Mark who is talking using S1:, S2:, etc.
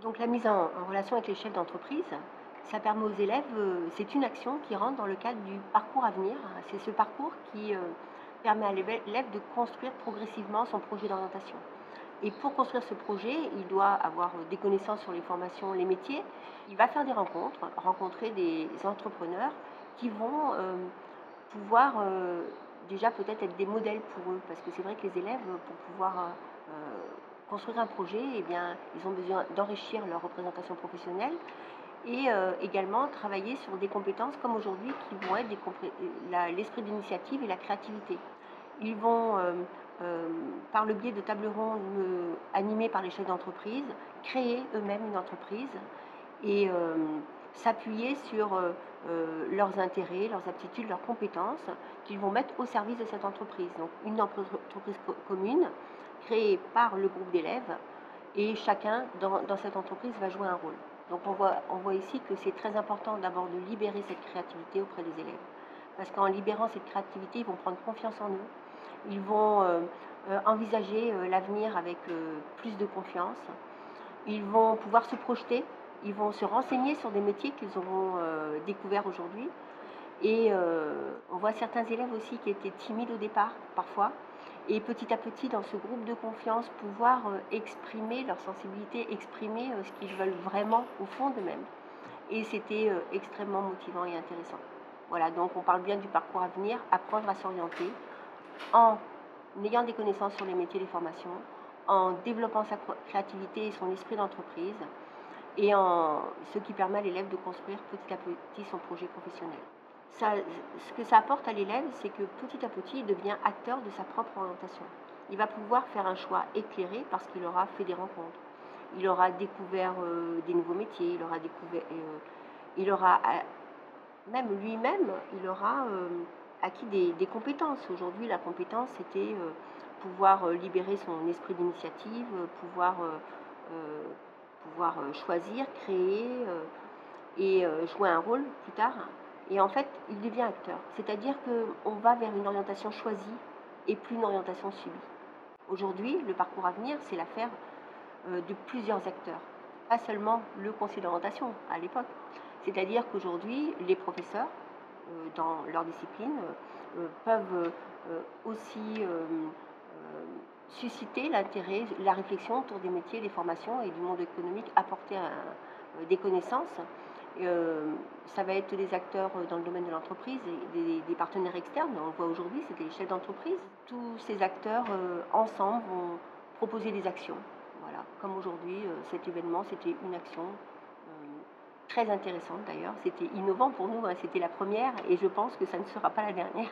S1: Donc la mise en relation avec les chefs d'entreprise, ça permet aux élèves, c'est une action qui rentre dans le cadre du parcours à venir. C'est ce parcours qui permet à l'élève de construire progressivement son projet d'orientation. Et pour construire ce projet, il doit avoir des connaissances sur les formations, les métiers. Il va faire des rencontres, rencontrer des entrepreneurs qui vont pouvoir déjà peut-être être des modèles pour eux. Parce que c'est vrai que les élèves, pour pouvoir construire un projet, eh bien, ils ont besoin d'enrichir leur représentation professionnelle et également travailler sur des compétences comme aujourd'hui qui vont être l'esprit d'initiative et la créativité. Ils vont, par le biais de tables rondes animées par les chefs d'entreprise, créer eux-mêmes une entreprise et s'appuyer sur leurs intérêts, leurs aptitudes, leurs compétences qu'ils vont mettre au service de cette entreprise. Donc une entreprise commune créée par le groupe d'élèves et chacun dans cette entreprise va jouer un rôle. Donc on voit ici que c'est très important d'abord de libérer cette créativité auprès des élèves. Parce qu'en libérant cette créativité, ils vont prendre confiance en eux, ils vont envisager l'avenir avec plus de confiance, ils vont pouvoir se projeter, ils vont se renseigner sur des métiers qu'ils auront découverts aujourd'hui. Et on voit certains élèves aussi qui étaient timides au départ, parfois, et petit à petit, dans ce groupe de confiance, pouvoir exprimer leur sensibilité, exprimer ce qu'ils veulent vraiment au fond d'eux-mêmes. Et c'était extrêmement motivant et intéressant. Voilà, donc on parle bien du parcours à venir, apprendre à s'orienter en ayant des connaissances sur les métiers et les formations, en développant sa créativité et son esprit d'entreprise, et ce qui permet à l'élève de construire petit à petit son projet professionnel. Ce que ça apporte à l'élève, c'est que petit à petit, il devient acteur de sa propre orientation. Il va pouvoir faire un choix éclairé parce qu'il aura fait des rencontres. Il aura découvert des nouveaux métiers, il aura même lui-même, il aura acquis des compétences. Aujourd'hui, la compétence, c'était pouvoir libérer son esprit d'initiative, pouvoir choisir, créer et jouer un rôle plus tard. Et en fait, il devient acteur. C'est-à-dire qu'on va vers une orientation choisie et plus une orientation subie. Aujourd'hui, le parcours à venir, c'est l'affaire de plusieurs acteurs. Pas seulement le conseil d'orientation à l'époque. C'est-à-dire qu'aujourd'hui, les professeurs, dans leur discipline, peuvent aussi susciter l'intérêt, la réflexion autour des métiers, des formations et du monde économique, apporter des connaissances. Ça va être des acteurs dans le domaine de l'entreprise et des partenaires externes. On le voit aujourd'hui, c'est des chefs d'entreprise. Tous ces acteurs ensemble vont proposer des actions. Voilà. Comme aujourd'hui, cet événement, c'était une action très intéressante d'ailleurs. C'était innovant pour nous, hein. C'était la première et je pense que ça ne sera pas la dernière.